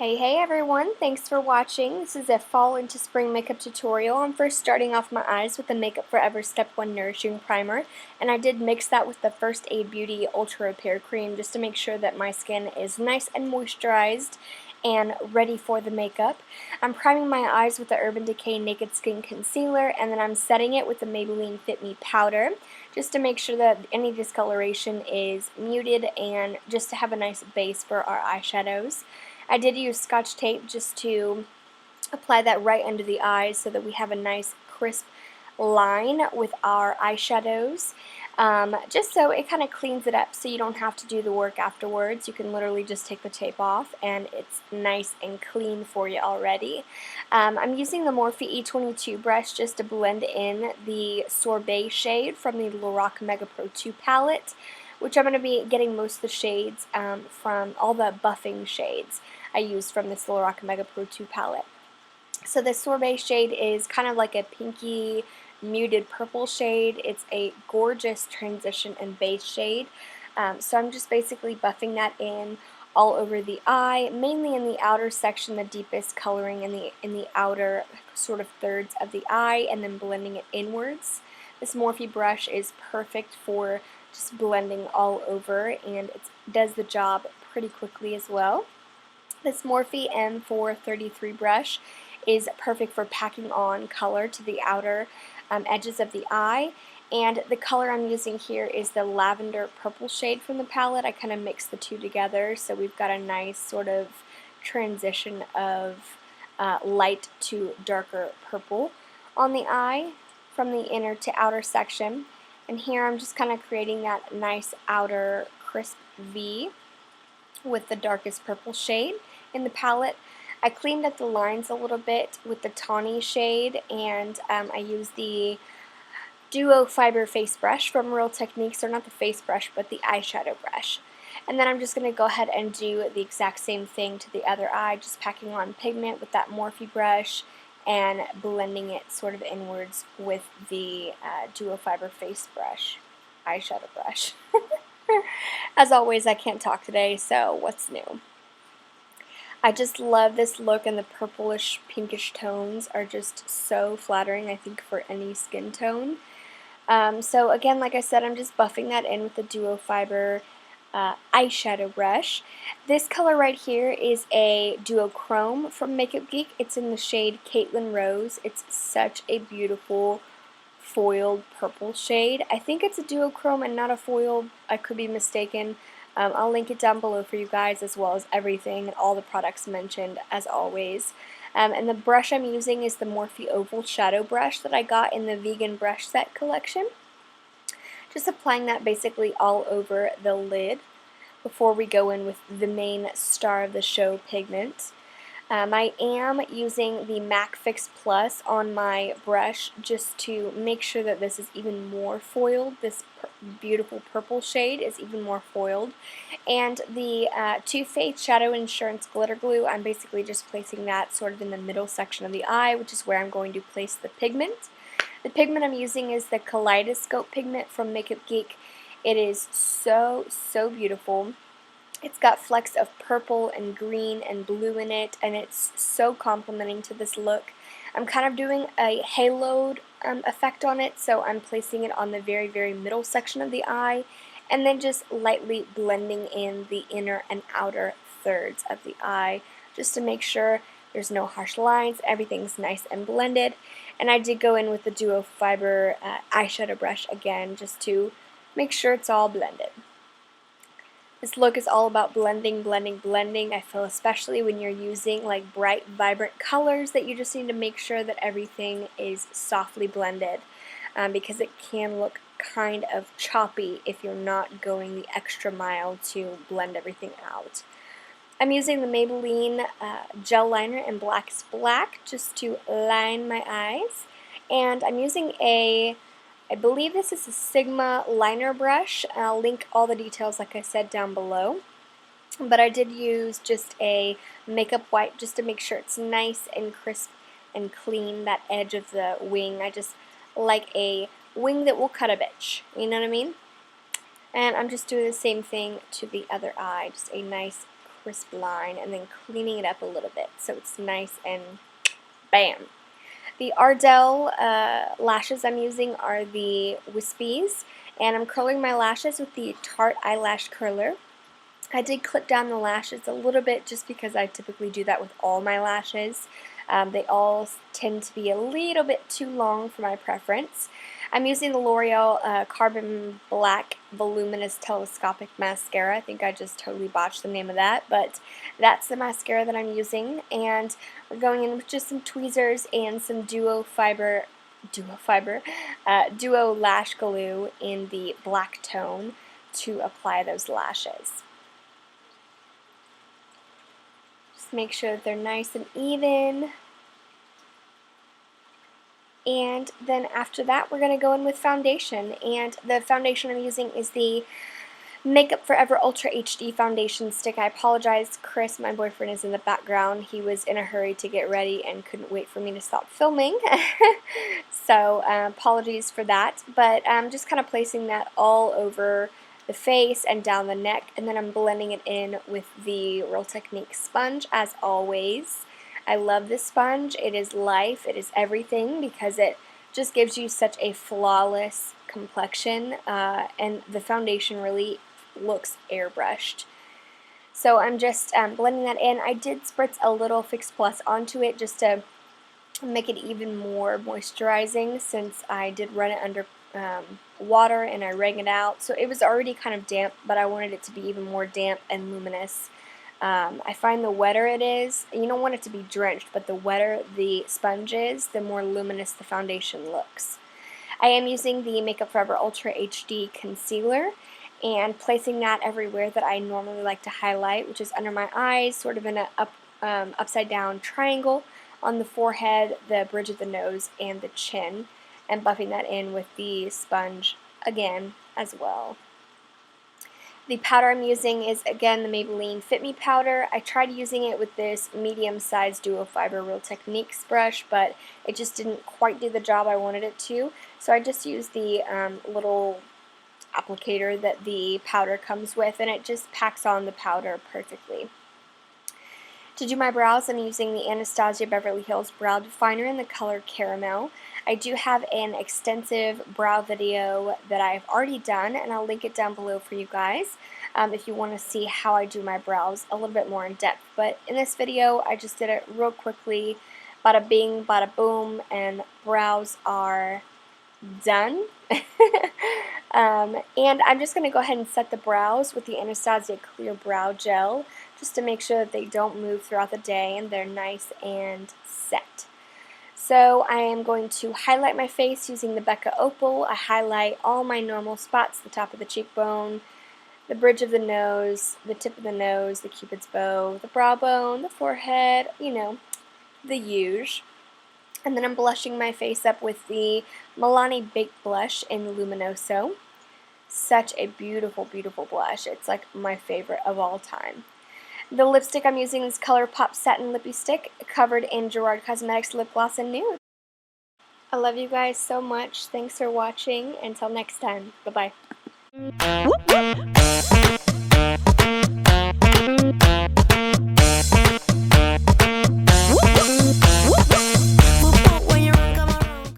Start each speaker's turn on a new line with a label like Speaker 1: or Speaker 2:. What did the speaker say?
Speaker 1: Hey everyone, thanks for watching. This is a fall into spring makeup tutorial. I'm first starting off my eyes with the Makeup Forever Step 1 Nourishing Primer, and I did mix that with the First Aid Beauty Ultra Repair Cream just to make sure that my skin is nice and moisturized and ready for the makeup. I'm priming my eyes with the Urban Decay Naked Skin Concealer, and then I'm setting it with the Maybelline Fit Me Powder just to make sure that any discoloration is muted and just to have a nice base for our eyeshadows. I did use Scotch tape just to apply that right under the eyes so that we have a nice crisp line with our eyeshadows. Just so it kind of cleans it up so you don't have to do the work afterwards. You can literally just take the tape off and it's nice and clean for you already. I'm using the Morphe E22 brush just to blend in the Sorbet shade from the Lorac Mega Pro 2 palette, which I'm going to be getting most of the shades from all the buffing shades I used from this Lorac Mega Pro 2 palette. So this Sorbet shade is kind of like a pinky muted purple shade. It's a gorgeous transition and base shade. So I'm just basically buffing that in all over the eye, mainly in the outer section, the deepest coloring in the outer sort of thirds of the eye, and then blending it inwards. This Morphe brush is perfect for just blending all over, and it does the job pretty quickly as well. This Morphe M433 brush is perfect for packing on color to the outer edges of the eye, and the color I'm using here is the lavender purple shade from the palette. I kind of mixed the two together, so we've got a nice sort of transition of light to darker purple on the eye from the inner to outer section. And here I'm just kind of creating that nice outer crisp V with the darkest purple shade in the palette. I cleaned up the lines a little bit with the tawny shade, and I used the Duo Fiber Face Brush from Real Techniques, or not the face brush, but the eyeshadow brush. And then I'm just going to go ahead and do the exact same thing to the other eye, just packing on pigment with that Morphe brush and blending it sort of inwards with the Duo Fiber Face Brush, eyeshadow brush. As always, I can't talk today, so what's new? I just love this look, and the purplish pinkish tones are just so flattering, I think, for any skin tone. So again, like I said, I'm just buffing that in with the Duo Fiber eyeshadow brush. This color right here is a duochrome from Makeup Geek. It's in the shade Caitlin Rose. It's such a beautiful foiled purple shade. I think it's a duochrome and not a foiled. I could be mistaken. I'll link it down below for you guys, as well as everything and all the products mentioned, as always. And the brush I'm using is the Morphe Oval Shadow Brush that I got in the Vegan Brush Set collection. Just applying that basically all over the lid before we go in with the main star of the show, Pigment. I am using the MAC Fix Plus on my brush just to make sure that this is even more foiled. This beautiful purple shade is even more foiled. And the Too Faced Shadow Insurance Glitter Glue, I'm basically just placing that sort of in the middle section of the eye, which is where I'm going to place the pigment. The pigment I'm using is the Kaleidoscope pigment from Makeup Geek. It is so, so beautiful. It's got flecks of purple and green and blue in it, and it's so complementing to this look. I'm kind of doing a haloed effect on it, so I'm placing it on the very, very middle section of the eye, and then just lightly blending in the inner and outer thirds of the eye, just to make sure there's no harsh lines, everything's nice and blended. And I did go in with the Duo Fiber eyeshadow brush again, just to make sure it's all blended. This look is all about blending, blending, blending. I feel especially when you're using like bright, vibrant colors that you just need to make sure that everything is softly blended, because it can look kind of choppy if you're not going the extra mile to blend everything out. I'm using the Maybelline Gel Liner in Blackest Black just to line my eyes, and I'm using I believe this is a Sigma liner brush. I'll link all the details, like I said, down below. But I did use just a makeup wipe just to make sure it's nice and crisp and clean, that edge of the wing. I just like a wing that will cut a bitch, you know what I mean? And I'm just doing the same thing to the other eye, just a nice crisp line and then cleaning it up a little bit so it's nice and bam. The Ardell lashes I'm using are the Whispies, and I'm curling my lashes with the Tarte eyelash curler. I did clip down the lashes a little bit just because I typically do that with all my lashes. They all tend to be a little bit too long for my preference. I'm using the Loreal Carbon Black Voluminous Telescopic Mascara. I think I just totally botched the name of that, but that's the mascara that I'm using. And we're going in with just some tweezers and some Duo Lash Glue in the black tone to apply those lashes. Just make sure that they're nice and even. And then after that, we're going to go in with foundation. And the foundation I'm using is the Makeup Forever Ultra HD foundation stick. I apologize, Chris, my boyfriend, is in the background. He was in a hurry to get ready and couldn't wait for me to stop filming. So apologies for that. But I'm just kind of placing that all over the face and down the neck. And then I'm blending it in with the Real Technique sponge, as always. I love this sponge. It is life. It is everything because it just gives you such a flawless complexion, and the foundation really looks airbrushed. So I'm just blending that in. I did spritz a little Fix Plus onto it just to make it even more moisturizing since I did run it under water and I wrung it out. So it was already kind of damp, but I wanted it to be even more damp and luminous. I find the wetter it is, you don't want it to be drenched, but the wetter the sponge is, the more luminous the foundation looks. I am using the Makeup Forever Ultra HD Concealer and placing that everywhere that I normally like to highlight, which is under my eyes, sort of in an upside down triangle, on the forehead, the bridge of the nose, and the chin, and buffing that in with the sponge again as well. The powder I'm using is, again, the Maybelline Fit Me Powder. I tried using it with this medium-sized duo fiber Real Techniques brush, but it just didn't quite do the job I wanted it to. So I just used the little applicator that the powder comes with, and it just packs on the powder perfectly. To do my brows, I'm using the Anastasia Beverly Hills Brow Definer in the color Caramel. I do have an extensive brow video that I've already done, and I'll link it down below for you guys if you want to see how I do my brows a little bit more in depth. But in this video, I just did it real quickly, bada bing, bada boom, and brows are done. And I'm just going to go ahead and set the brows with the Anastasia Clear Brow Gel just to make sure that they don't move throughout the day and they're nice and set. So I am going to highlight my face using the Becca Opal. I highlight all my normal spots, the top of the cheekbone, the bridge of the nose, the tip of the nose, the cupid's bow, the brow bone, the forehead, you know, the huge. And then I'm blushing my face up with the Milani Baked Blush in Luminoso. Such a beautiful, beautiful blush. It's like my favorite of all time. The lipstick I'm using is ColourPop Satin Lippy Stick, covered in Gerard Cosmetics Lip Gloss in Nude. I love you guys so much. Thanks for watching. Until next time. Bye-bye.